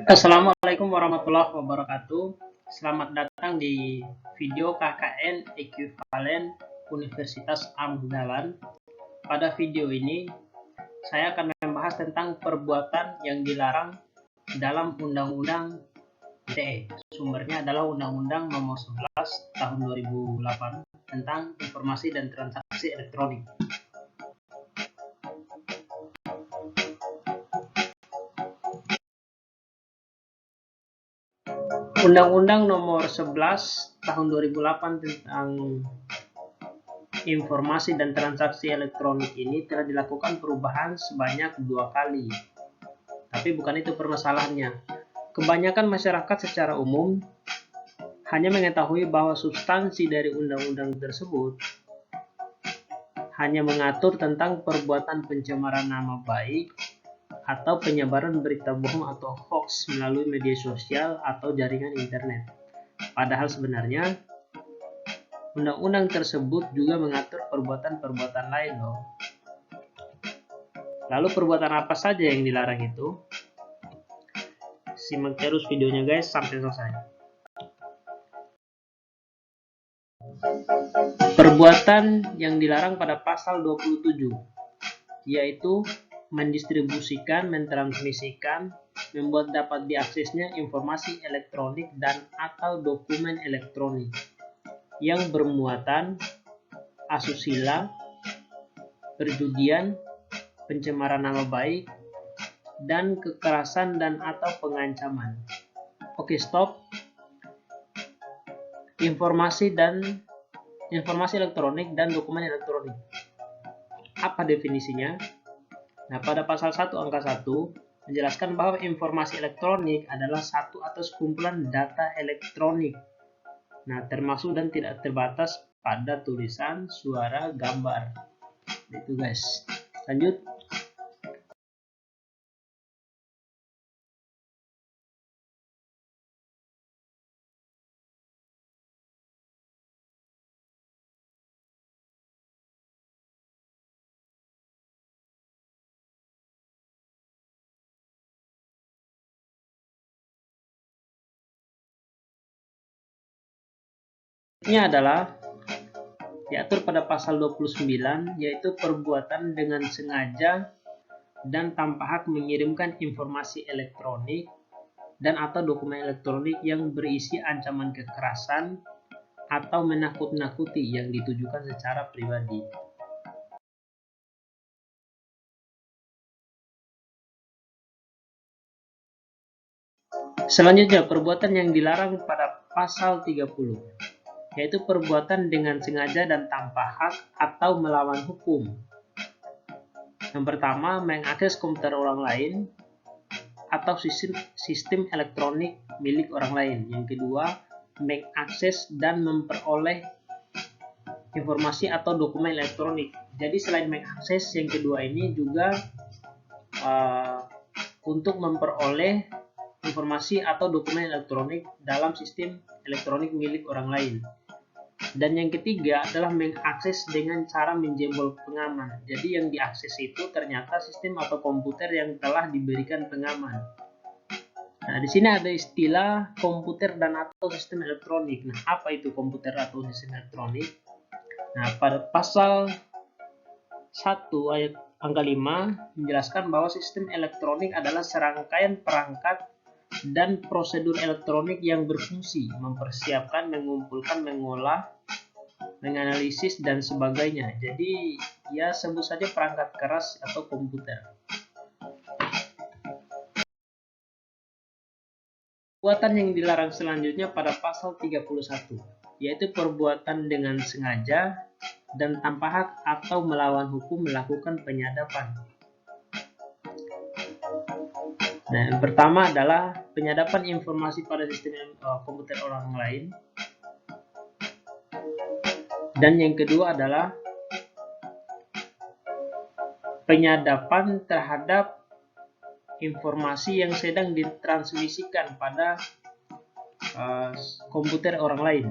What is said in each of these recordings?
Assalamualaikum warahmatullahi wabarakatuh. Selamat datang di video KKN Ekuivalen Universitas Andalan. Pada video ini, saya akan membahas tentang perbuatan yang dilarang dalam Undang-Undang ITE. Sumbernya adalah Undang-Undang Nomor 11 Tahun 2008 tentang Informasi dan Transaksi Elektronik. Undang-Undang Nomor 11 Tahun 2008 tentang Informasi dan Transaksi Elektronik ini telah dilakukan perubahan sebanyak 2 kali. Tapi bukan itu permasalahannya. Kebanyakan masyarakat secara umum hanya mengetahui bahwa substansi dari undang-undang tersebut hanya mengatur tentang perbuatan pencemaran nama baik atau penyebaran berita bohong atau hoax melalui media sosial atau jaringan internet. Padahal sebenarnya undang-undang tersebut juga mengatur perbuatan-perbuatan lain loh. Lalu perbuatan apa saja yang dilarang itu? Simak terus videonya guys sampai selesai. Perbuatan yang dilarang pada pasal 27 yaitu mendistribusikan, mentransmisikan, membuat dapat diaksesnya informasi elektronik dan atau dokumen elektronik yang bermuatan asusila, perjudian, pencemaran nama baik, dan kekerasan dan atau pengancaman. Oke, stop. Informasi elektronik dan dokumen elektronik. Apa definisinya? Nah, pada pasal 1 angka 1 menjelaskan bahwa informasi elektronik adalah satu atau sekumpulan data elektronik. Nah, termasuk dan tidak terbatas pada tulisan, suara, gambar. Itu guys. Lanjut. Ini adalah diatur pada pasal 29 yaitu perbuatan dengan sengaja dan tanpa hak mengirimkan informasi elektronik dan atau dokumen elektronik yang berisi ancaman kekerasan atau menakut-nakuti yang ditujukan secara pribadi. Selanjutnya, perbuatan yang dilarang pada pasal 30 yaitu perbuatan dengan sengaja dan tanpa hak atau melawan hukum. Yang pertama, mengakses komputer orang lain atau sistem elektronik milik orang lain. Yang kedua, mengakses dan memperoleh informasi atau dokumen elektronik. Jadi selain mengakses, yang kedua ini juga untuk memperoleh informasi atau dokumen elektronik dalam sistem elektronik milik orang lain. Dan yang ketiga adalah mengakses dengan cara menjebol pengaman. Jadi yang diakses itu ternyata sistem atau komputer yang telah diberikan pengaman. Nah, di sini ada istilah komputer dan atau sistem elektronik. Nah, apa itu komputer atau sistem elektronik? Nah, pada pasal 1 ayat angka 5 menjelaskan bahwa sistem elektronik adalah serangkaian perangkat dan prosedur elektronik yang berfungsi mempersiapkan, mengumpulkan, mengolah, menganalisis, dan sebagainya. Jadi, ya sebut saja perangkat keras atau komputer. Perbuatan yang dilarang selanjutnya pada pasal 31, yaitu perbuatan dengan sengaja dan tanpa hak atau melawan hukum melakukan penyadapan. Nah, yang pertama adalah penyadapan informasi pada sistem komputer orang lain. Dan yang kedua adalah penyadapan terhadap informasi yang sedang ditransmisikan pada komputer orang lain.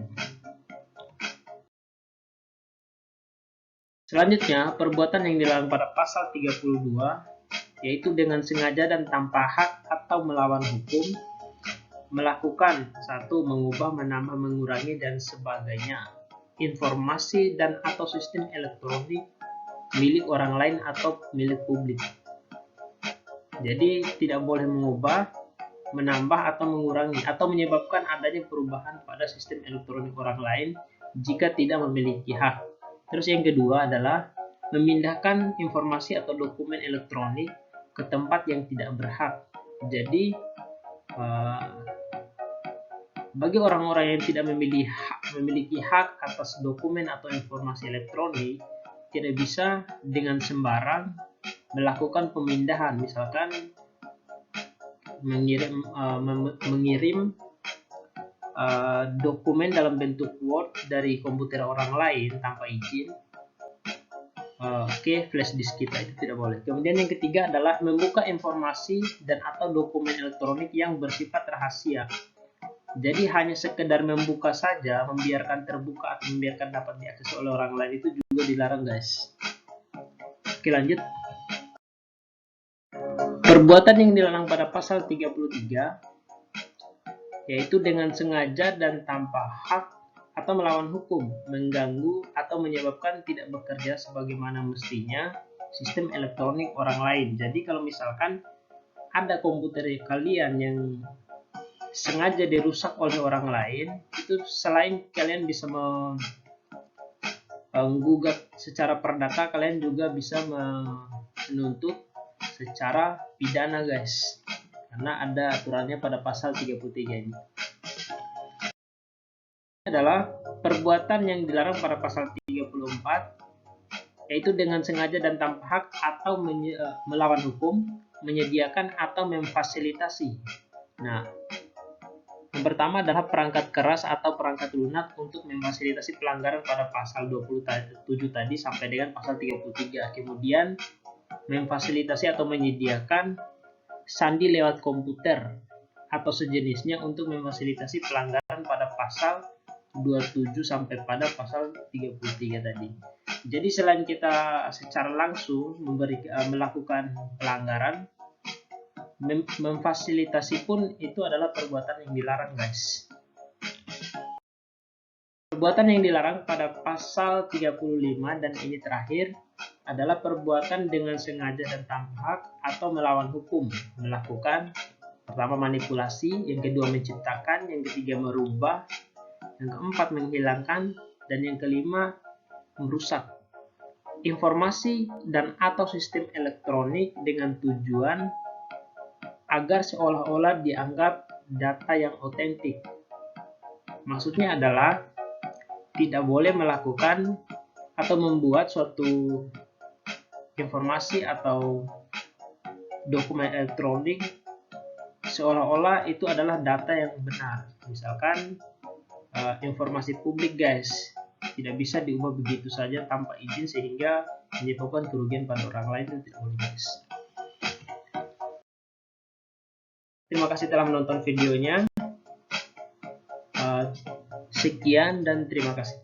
Selanjutnya, perbuatan yang dilarang pada pasal 32 yaitu dengan sengaja dan tanpa hak atau melawan hukum, melakukan satu, mengubah, menambah, mengurangi, dan sebagainya informasi dan atau sistem elektronik milik orang lain atau milik publik. Jadi tidak boleh mengubah, menambah atau mengurangi atau menyebabkan adanya perubahan pada sistem elektronik orang lain jika tidak memiliki hak. Terus yang kedua adalah memindahkan informasi atau dokumen elektronik ke tempat yang tidak berhak. Jadi bagi orang-orang yang tidak memiliki hak atas dokumen atau informasi elektronik, tidak bisa dengan sembarang melakukan pemindahan, misalkan mengirim dokumen dalam bentuk Word dari komputer orang lain tanpa izin ke flash disk kita, itu tidak boleh. Kemudian yang ketiga adalah membuka informasi dan atau dokumen elektronik yang bersifat rahasia. Jadi hanya sekedar membuka saja, membiarkan terbuka atau membiarkan dapat diakses oleh orang lain itu juga dilarang, guys. Oke, lanjut. Perbuatan yang dilarang pada pasal 33 yaitu dengan sengaja dan tanpa hak atau melawan hukum, mengganggu atau menyebabkan tidak bekerja sebagaimana mestinya sistem elektronik orang lain. Jadi kalau misalkan ada komputer kalian yang sengaja dirusak oleh orang lain, itu selain kalian bisa menggugat secara perdata, kalian juga bisa menuntut secara pidana, guys, karena ada aturannya pada pasal 33 ini. Adalah perbuatan yang dilarang pada pasal 34, yaitu dengan sengaja dan tanpa hak atau melawan hukum, menyediakan atau memfasilitasi. Nah, yang pertama adalah perangkat keras atau perangkat lunak untuk memfasilitasi pelanggaran pada pasal 27 tadi sampai dengan pasal 33. Kemudian memfasilitasi atau menyediakan sandi lewat komputer atau sejenisnya untuk memfasilitasi pelanggaran pada pasal 27 sampai pada pasal 33 tadi. Jadi selain kita secara langsung melakukan pelanggaran, memfasilitasi pun itu adalah perbuatan yang dilarang, guys. Perbuatan yang dilarang pada pasal 35 dan ini terakhir adalah perbuatan dengan sengaja dan tanpa hak atau melawan hukum, melakukan pertama manipulasi, yang kedua menciptakan, yang ketiga merubah, yang keempat menghilangkan, dan yang kelima merusak informasi dan atau sistem elektronik dengan tujuan agar seolah-olah dianggap data yang otentik. Maksudnya adalah tidak boleh melakukan atau membuat suatu informasi atau dokumen elektronik seolah-olah itu adalah data yang benar. Misalkan informasi publik, guys, tidak bisa diubah begitu saja tanpa izin sehingga menyebabkan kerugian pada orang lain, itu tidak boleh, guys. Terima kasih telah menonton videonya. Sekian dan terima kasih.